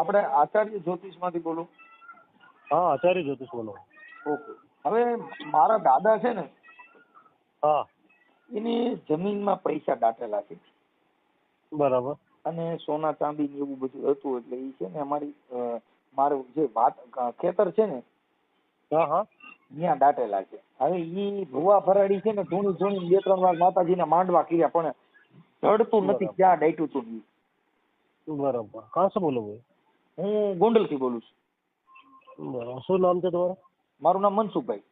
આપણે આચાર્ય જ્યોતિષમાંથી બોલો? હા, આચાર્ય જ્યોતિષ બોલો. ઓકે. હવે મારા દાદા છે ને, હા, એની જમીનમાં પૈસા દાટેલા છે બરાબર. અને સોના ચાંદી ને એવું બધું હતું. એટલે એ છે ને અમારી મારું જે ખેતર છે ને હા હા ત્યાં દાટેલા છે. હવે ઈ ભુવા ફરાડી છે ને ધૂણી ધૂણી 2-3 વાર માતાજીના માંડવા કર્યા પણ જડતું નથી. બરાબર. ક્યાં દાટ્યું તું ઈ. બરાબર. કहाँ से बोलो भाई? હું ગોંડલથી બોલું છું. बराबर. શું નામ છે તમારું? મારું નામ મનસુખભાઈ.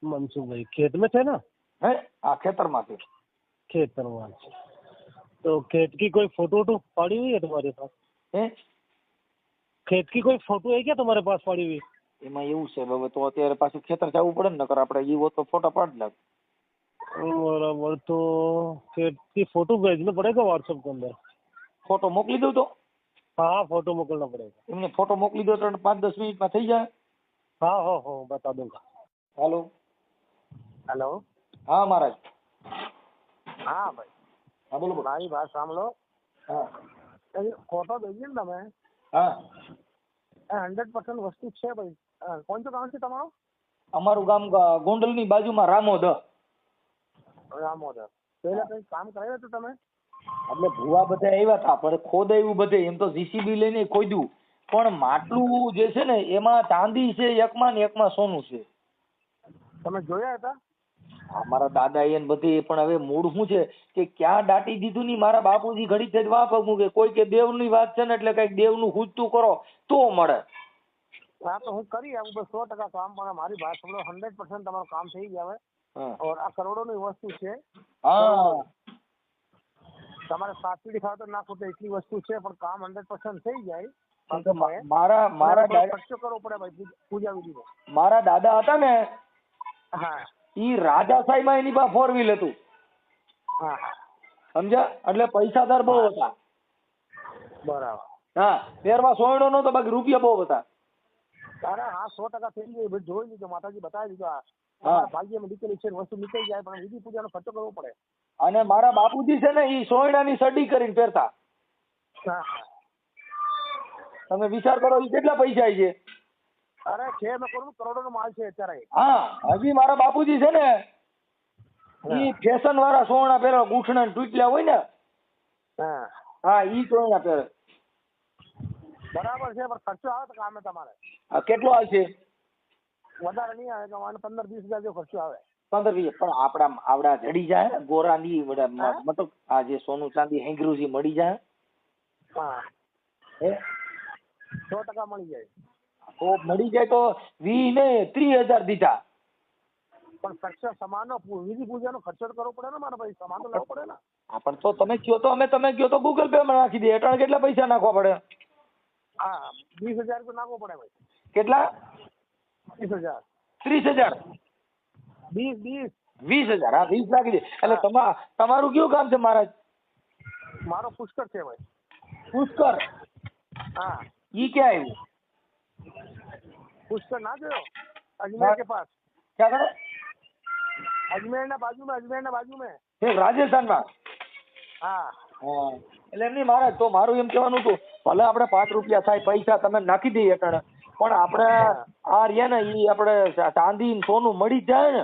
मनसुख भाई. खेत में थे ना? હે? આ ખેતરમાં છે. खेतरवाल से. तो खेत की कोई फोटो वोटो पड़ी हुई है तुम्हारे पास? હે? खेत की कोई फोटो है क्या तुम्हारे पास पड़ी हुई? એમાં એવું છે હવે તો અત્યારે પાછું ખેતર જવું પડે ને, નકર આપણે ઈ હોત તો ફોટા પાડી નાખ. बराबर. तो खेत की फोटो भेजना पड़ेगा व्हाट्सएप के अंदर. ફોટો મોકલી દઉં તો? हाँ, फोटो मोकलना पड़ेगा. એમને ફોટો મોકલી દો તો 5-10 મિનિટમાં થઈ જાય. हाँ हाँ हाँ, बता दूंगा. હાલો. हेलो. હા મહારાજ. हाँ भाई. હા બોલો બોલો. મારી વાત સાંભળો. હા ફોટો ભેજીએ ને તમે, હા 100% વસ્તુ છે ભાઈ. કોણ ગામ છે તમારો? અમારું ગામ ગોંડલની બાજુમાં રામોદ. રામોદર. પહેલા કઈ કામ કરેલું હતું તમે? એટલે ભુવા બધા આવ્યા હતા પણ ખોદાયું બધે. એમ તો જીસીબી લઈને ખોદ્યું પણ માટલું જે છે ને એમાં ચાંદી છે એકમાં ને એકમાં સોનું છે. તમે જોયા હતા? મારા દાદા એને બધી. પણ હવે મૂળ શું છે કે ક્યાં દાટી દીધું ની મારા બાપુજી ઘડી જ વાપરવું કે કોઈ કે દેવની વાત છે ને એટલે કઈક દેવનું હુજતું કરો તો મળે. હા તો હું કરી આવું બસ 100% કામ. પણ મારી વાત સાંભળો, 100% તમારું કામ થઈ જાય. હા ઓર આ કરોડોની વસ્તુ છે. હા તમારે સાચી ખાવ તો નાખો તો એટલી વસ્તુ છે પણ કામ 100% થઈ જાય. કેમ કે મારા ખર્ચો કરવો પડે ભાઈ પૂજા વિધિમાં. મારા દાદા હતા ને હા ઈ રાજાશાહી માં એની પાસે 4 વ્હીલ હતું. હા હા, સમજ્યા? એટલે પૈસાદાર બહુ હતા. બરાબર. હા, પહેરવા સોયડો નતો બાકી રૂપિયા બહુ હતા. અરે હા, 100% થઈ જાય. ભાઈ જોઈ લીધો, માતાજી બતાવી દીધો. હા. ભાગ્યમાં નીકળી છે વસ્તુ નીકળી જાય પણ વિધિ પૂજાનો ખર્ચો કરવો પડે. અને મારા બાપુજી છે ને ઈ સોયડાની સડી કરીને પહેરતા. હા. તમે વિચાર કરો ઈ કેટલા પૈસા છે. અરે છે મેં કરું કરોડોનો માલ છે અત્યારે. હા, હજી મારા બાપુજી છે ને ઈ ફેશન વાળા સોયડા પહેરે, ગૂંઠણા તૂટલા હોય ને. હા હા, ઈ સોયડા પહેરે. બરાબર છે પણ ખર્ચો આવે તો કામે તમારે. આ કેટલો આવશે? વધારે નહીં આવે કે 15-20 હજાર જેવો ખર્ચો આવે. 15-20. પણ આપડા આવડા જડી જાય ને ગોરાની મતલબ આ જે સોનું ચાંદી હેંગરુજી મળી જાય. હા, હે 100% મળી જાય. તો મળી જાય તો 20 ને 30,000 દીધા. પણ ખર્ચો સમાનનો વિધિ પૂજાનો ખર્ચો તો કરવો પડે ને મારા ભાઈ. સમાન તો લેવો પડે ને. હા, પણ તો તમે કયો તો તમે કયો તો ગૂગલ પે માં નાખી દે. એટલે કેટલા પૈસા નાખવા પડે? હા, 20,000 રૂપિયા નાખવો પડે ભાઈ. કેટલા? 30,000. 30,000. 20. 20,000. હા, 20 નાખી દે. એટલે તમારું કયું કામ છે મહારાજ? મારો પુષ્કર છે ભાઈ. પુષ્કર? હા. ઈ ક્યાં આવ્યું? પુષ્કર ના જોયો? अजमेर के पास. ક્યાં કરે? अजमेर ना बाजू में. રાજસ્થાન માં? હા. હા, એટલે એમ નહીં મહારાજ. તો મારું એમ કહેવાનું હતું ભલે આપણે 5 રૂપિયા થાય પૈસા તમે નાખી દઈએ અટાણે, પણ આપણે આ રહ્યા ને ઈ આપણે ચાંદી ને સોનું મળી જ જાય ને.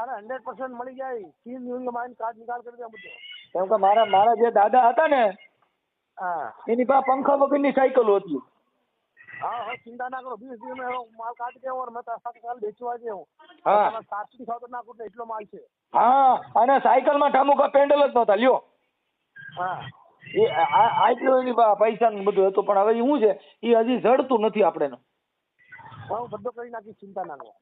અરે 100% મળી જાય. 3 દિવસ માં કાર્ડ નિકાલ કરી દે બધું. કેમ કે મારા જે દાદા હતા ને હા એની પાસે પંખા વગરની સાયકલ હતી. હા, ચિંતા ના કરો. 20 દિવસ में माल काट के और मैं 7 साल बेचवा दे हूँ. હા તમે 7 ખાવ તો ના કુટે એટલો માલ છે. હા, અને સાયકલ માં ઠામુકા પેન્ડલ જ નહોતા લ્યો. હા એ આટલું એની પાસે પૈસા ને બધું હતું. પણ હવે શું છે એ હજી જડતું નથી આપણે. હું બધો કરી નાખીશ, ચિંતા ના કરો.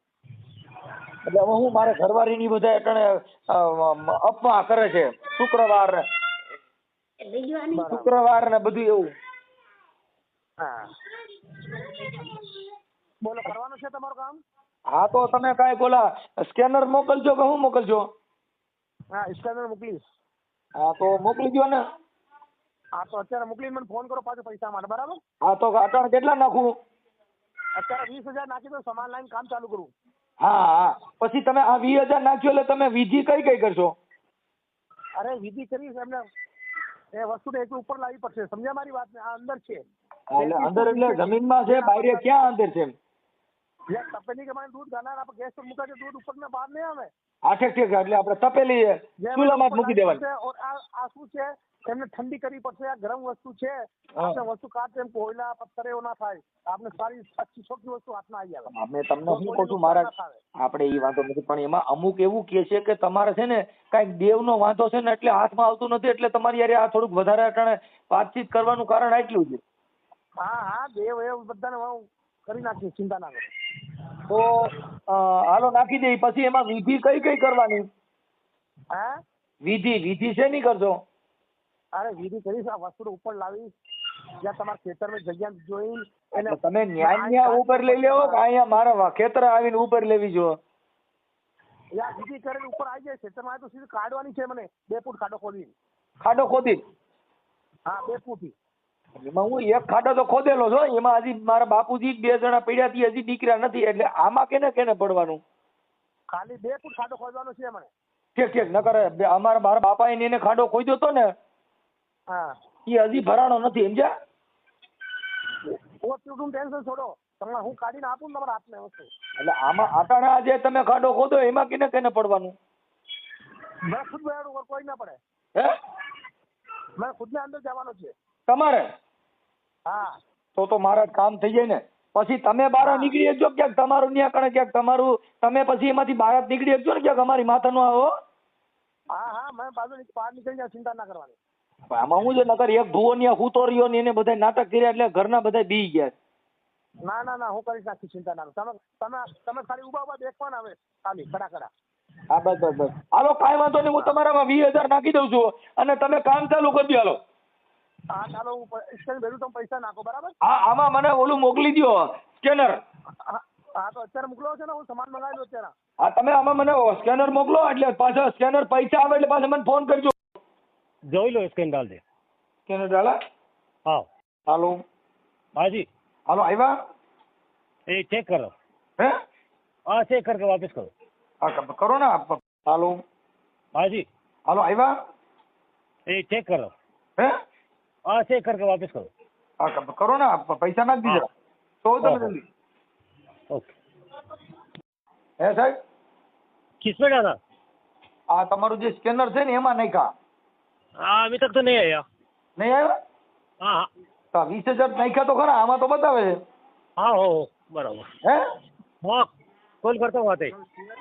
એટલે હવે હું મારે ઘરવાળી ની બધા અટાણે અપવા કરે છે. શુક્રવાર ને બધું એવું. હા, બોલો કરવાનું છે તમારું કામ? હા, તો તમે કાંઈ બોલા સ્કેનર મોકલજો કે હું મોકલજો? હા, સ્કેનર મોકલીશ. હા, તો મોકલી દો ને. હા, તો અત્યારે મોકલીને મને ફોન કરો પાછો પૈસા માટે. બરાબર? હા, તો અટાણે કેટલા નાખું? અત્યારે 20,000 નાખી દો. સામાન લાઈન કામ ચાલુ કરું. હા હા, પછી તમે આ 20,000 નાખ્યો એટલે તમે વિધિ કઈ કરશો? અરે વિધિ કરીશ એમને. એ વસ્તુ એક ઉપર લાવવી પડશે. સમજ્યા મારી વાત? આ અંદર છે. એટલે અંદર એટલે જમીનમાં છે, બહાર ક્યાં અંદર છે એમ? જે તપેલી કે દૂધ ગાના આપણે ગેસ પર મૂકા દૂધ ઉપર ને બહાર નહીં આવે. હા ઠીક ઠીક, એટલે આપણે તપેલી ચૂલામાં જ મૂકી દેવાની. આ શું છે, એમને ઠંડી કરવી પડશે. આ ગરમ વસ્તુ છે, આપણે વસ્તુ કાઢે એમ કોયલા પથ્થર એવું ના થાય. આપણે સારી अच्छी ચોખ્ખી વસ્તુ હાથમાં આવી આવે. અમે તમને શું કહું છું મહારાજ, આપણે એ વાંધો નથી, પણ એમાં અમુક એવું કે છે કે તમારે છે ને કાંઈક દેવનો વાંધો છે ને એટલે હાથમાં આવતું નથી, એટલે તમારી યારે આ થોડુંક વધારે અટાણે વાતચીત કરવાનું કારણ આટલું છે. હા દેવ એવું બધાને હું કરી નાખીએ, ચિંતા ના કરો. તો હાલો નાખી દે. પછી એમાં વિધિ કઈ કઈ કરવાની? હા વિધિ છે નહીં કરશો? અરે વિધિ કરીશ. આ વસ્તુ ઉપર લાવીશ, જ્યાં તમારા ખેતરમાં જગ્યા જોઈ એટલે તમે ન્યા ઉપર લઈ લેવો કે અહીંયા મારા ખેતર આવીને ઉપર લેવી જો? યા વિધિ કરીને ઉપર આવી જાય ખેતરમાં તો સીધી કાઢવાની છે મને 2 ફૂટ ખાડો ખોદી. ખાડો ખોદી? હા 2 ફૂટ. એમાં હું એક ખાડો તો ખોદેલો છો, એમાં હજી મારા બાપુજી 2 જણા પડ્યા થી હજી દીકરા નથી, એટલે આમાં કેને કેને પડવાનું? ખાલી 2 ફૂટ ખાડો ખોદવાનો છે મને. ઠીક ઠીક, નકર મારા બાપા એને ખાડો ખોદ્યો હતો ને, હા એ હજી ભરાણો નથી, સમજ્યા? ટેન્શન છોડો, તમને હું કાઢીને આપું ને તમારા હાથને વસ્તુ. એટલે આમાં આટાણા જે તમે ખાડો ખોદો એમાં કેને કેને પડવાનું? મેં ખુદ બેહાડું, કોઈ ના પડે. હે? મેં ખુદ ને અંદર જવાનો છે. તમારે? હા તો મારા કામ થઈ જાય ને. પછી તમે બહાર નીકળી શકજો ક્યાંક, તમારું ન્યા કણે ક્યાંક તમારું, તમે પછી એમાંથી બહાર નીકળી શકજો ને ક્યાંક, અમારી માથા નો આવો. હા મેં બાજુ બહાર નીકળી જાય, ચિંતા ના કરવાની. આમાં હું છે, નકર એક ભુવો ન્યા હૂતો રહ્યો ને એને બધા નાટક કર્યા એટલે ઘરના બધા બી ગયા. ના હું કરી નાખી, ચિંતા ના કરો. તમે ખાલી ઉભા દેખવાના આવે ખાલી ખડા. હા બસ. હાલો કાંઈ વાંધો નહીં, હું તમારામાં 20,000 નાખી દઉં છું અને તમે કામ ચાલુ કરી દો. હાલો. હા ચાલો, હું સ્કેન ભેરું, તમે પૈસા નાખો, બરાબર? હા આમાં મને ઓલું મોકલી દો સ્કેનર. હા તો અત્યારે મોકલો છે ને, હું સામાન મંગાવી દઉં અત્યારે. હા તમે આમાં મને સ્કેનર મોકલો, એટલે પાછા સ્કેનર પૈસા આવે એટલે પાછા મને ફોન કરજો. જોઈ લો, સ્કેન ડાલ દે. સ્કેનર ડાલા? હા. હાલો. હાજી. હાલો આવ્યા? એ ચેક કરો. હે? હા ચેક करके वापस करो. હા કરો ને. હાલો. हाजी. હાલો આવ્યા? એ ચેક કરો. હે? હા ચેક करके वापस करो. હા કરો ને, પૈસા નાખી દીધા તો તમે જલ્દી. ओके. હે સાહેબ? किसमें डाला? આ તમારું જે સ્કેનર છે ને એમાં નાખ્યા? हाँ अभी तक तो नहीं आया. નહીં આવ્યા? हाँ તો 20,000 નાખ્યા તો ખરા, આમાં તો બતાવે છે. हाँ हो बराबर. હે? हाँ कॉल करता हूँ आते.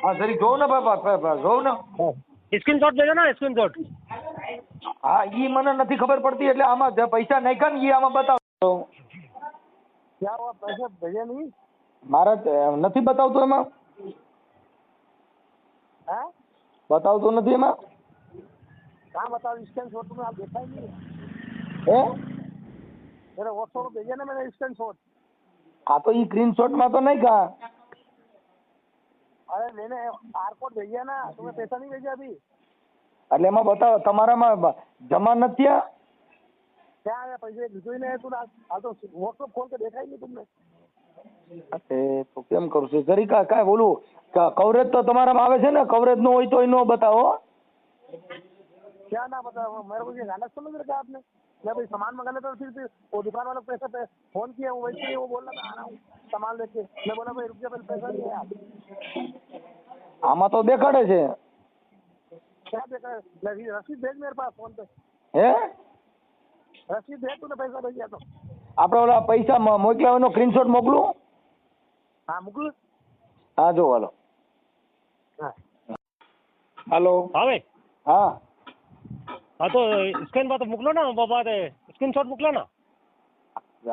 હા જરી જોઉં ને બાપા, જોઉં ને. स्क्रीनशॉट भेजो ना, स्क्रीनशॉट. હા ઈ મને નથી ખબર પડતી, એટલે આમાં જે પૈસા નાખ્યા ને એ આમાં બતાવો. क्या हुआ, पैसे भेजे नहीं? મારા નથી બતાવતું એમાં. है બતાવતું નથી એમાં. कहाँ बताओ, स्कैन शॉट में आप देखा ही नहीं? હે? मेरे व्हाट्सएप पर भेजे ना मैंने स्कैन शॉट. આ તો ઈ સ્ક્રીનશોટ માં તો નાખ્યા. अरे मैंने आर कोड भेजा ना, तुम्हें पैसा नहीं भेजा अभी? એટલે એમાં બતાવો તમારામાં જમા નથી થયા. क्या आया पैसे भेजो ही नहीं तूने? हाल तो व्हाट्सएप खोल के देखा ही नहीं तुमने. એ તો કેમ કરું છું જરી કાંઈ બોલું કવરેજ તો તમારામાં આવે છે ને, કવરેજ નો હોય તો નો બતાવો. क्या ना बता, मेरे को ये गलत समझ रखा आपने. मैं भाई सामान मंगाने तो फिर वो दुकान वाला पैसा पे फोन किया, वो वैसे ही वो बोल रहा था आ रहा हूँ सामान लेके. मैं बोला भाई रुपया पहले पैसा नहीं है आप. આમાં તો દેખાડે છે. क्या देखा? रसीद भेज मेरे पास फोन पे. હે? रसीद भेज, तूने पैसा भेजा तो. આપણે ઓલા પૈસા મોકલ્યા એનો સ્ક્રીનશોટ મોકલું? हाँ मोकल. હા જો હાલો. हाँ હાલો. हाँ भाई. હા हाँ तो स्कैन बात मोकलो ना, बात स्क्रीनशॉट मोकलो ना.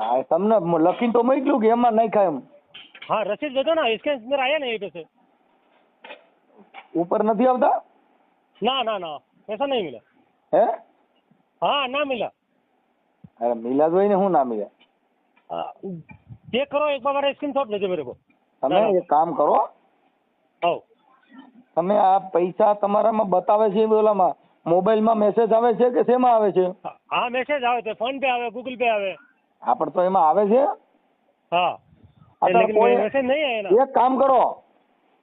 આ તમને લખીને તો મોકલ્યું કે એમાં નાખ્યા એમ? हाँ रसीद भेजो ना, स्कैन मेरा आया नहीं पैसे. ઉપર નથી આવતા? ना ना ना पैसा नहीं मिला. હે? हाँ ना मिला. અરે મિલા જોઈને હું ના મિલા? चेक करो एक बार, मेरा स्क्रीनशॉट भेजो मेरे को. તમે એક કામ કરો, हाँ તમે આ પૈસા તમારામાં બતાવે છે ઓલામાં મોબાઈલમાં મેસેજ આવે છે કે શેમાં આવે છે? हाँ मैसेज आवे थे, फोन पे आवे, गूगल पे आवे. હા પણ તો એમાં આવે છે. हाँ અત્યારે लेकिन કોઈ मैसेज नहीं आया ना. એક કામ કરો,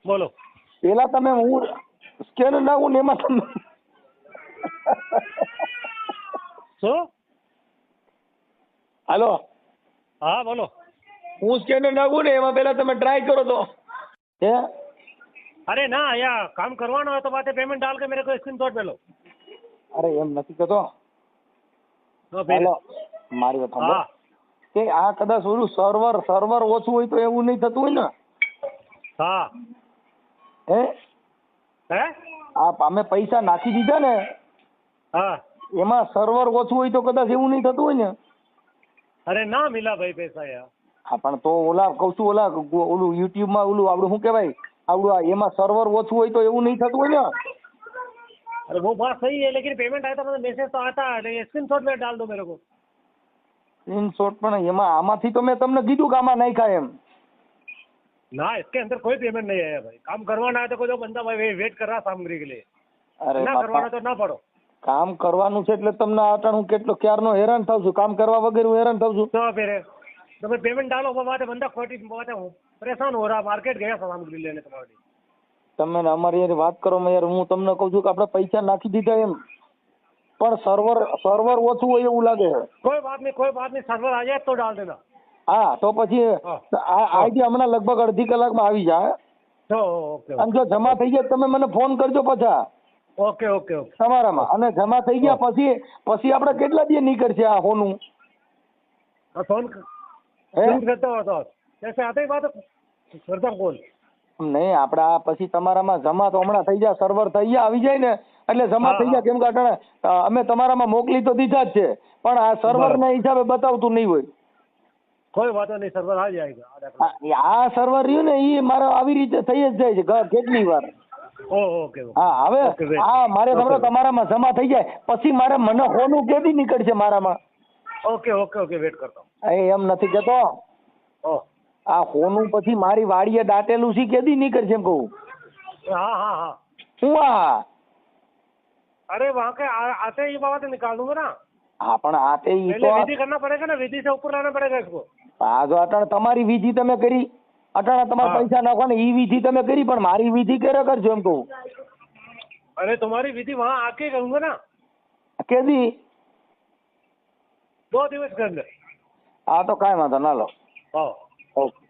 बोलो. પેલા તમે હું સ્કેનર નાખું ને એમાં તમે શું? હાલો हाँ बोलो। હું સ્કેનર નાખું ને એમાં પેલા તમે ટ્રાય કરો તો હે अरे ना या काम करवाना हो तो बात है, पेमेंट डाल के मेरे को स्क्रीनशॉट भेजो। અરે એમ નથી કહેતો तो फिर હાલો મારી વાત સાંભળો हाँ કે આ કદાચ ઓલું સર્વર ઓછું હોય તો એવું નહીં થતું હોય ને हाँ હે है આ અમે પૈસા નાખી દીધા ને हाँ। એમાં સર્વર ઓછું હોય તો કદાચ એવું નહીં થતું હોય ને अरे ना मिला भाई पैसा यार। હા પણ તો ઓલા કહું છું ઓલા ઓલું યુટ્યુબમાં ઓલું આપણું શું કહેવાય આવડું આ એમાં સર્વર ઓછું હોય તો એવું નહીં થતું હોય ને अरे वो बात सही है, लेकिन पेमेंट आया था मतलब मैसेज तो आता है, स्क्रीनशॉट में डाल दो मेरे को। સ્ક્રીનશોટ પણ એમાં આમાંથી તો મેં તમને કીધું કે આમાં નાખ્યા એમ ना इसके अंदर कोई पेमेंट नहीं आया भाई, काम करवाना है तो कोई जो बंदा भाई वेट कर रहा सामग्री के लिए, અરે ना બાપા करवाना तो ना पड़ो। કામ કરવાનું છે એટલે તમને આટણ હું કેટલો ક્યારનો હેરાન થાઉં છું કામ કરવા વગર હું હેરાન થાઉં છું तो फिर तो भाई पेमेंट डालो, वो बात है, बंदा खोटी बात है, परेशान हो रहा, मार्केट गया था सामग्री लेने तुम्हारी। તમે ને અમારી યાર વાત કરો મેં યાर હું તમને કહું છું કે આપણે પૈસા નાખી દીધા એમ પણ સર્વર ઓછું હોય એવું લાગે છે कोई बात नहीं, सर्वर आ जाए तो डाल देना। હા તો પછી હા. આ આઈડી હમણાં લગભગ અડધી કલાકમાં આવી જાય तो ओके અને જો જમા થઈ જાય તમે મને ફોન કરજો પાછા ओके ओके ओके। તમારામાં અને જમા થઈ ગયા પછી આપણે કેટલા દી નીકળશે આ હોનું फोन હે करता हो तो जैसे आते ही बात करता हूँ कॉल। નહીં આપણે આ પછી તમારામાં જમા તો હમણાં થઈ જાય સર્વર થઈ જાય આવી જાય ને એટલે જમા હા, થઈ જાય કેમ કે અટાણે અમે તમારામાં મોકલી તો દીધા જ છે પણ આ સર્વરના હિસાબે બતાવતું નહીં હોય कोई बात नहीं, सर्वर आ जाएगा आधा कलाक। આ સર્વર રહ્યું ને એ મારે આવી રીતે થઈ જ જાય છે કેટલી વાર ओके ओके હા હવે Okay, wait. હા મારે Okay. તમને તમારામાં જમા થઈ જાય પછી મારે મને હોનું કેદી નીકળશે મારામાં ओके ओके ओके वेट करता हूँ। એ એમ નથી કહેતો ओह આ હોનું પછી મારી વાડીએ દાટેલું છે કેદી નીકળશે એમ કહું हाँ हाँ हाँ। શું આ अरे वहाँ के आते ही बाबा तो निकाल दूंगा ना, હા પણ આ તે ઈ पहले તો विधि करना पड़ेगा ना, विधि से ऊपर लाना पड़ेगा इसको। આ જો અટાણે તમારી વિધિ તમે કરી અટાણે તમારા હા. પૈસા નાખવા ને ઈ વિધિ તમે કરી પણ મારી વિધિ ક્યારે કરજો એમ કહું अरे तुम्हारी विधि वहाँ आके करूंगा ना, કેદી 2 दिवस के अंदर। હા તો કાંઈ વાંધો ના લો हाँ ઓકે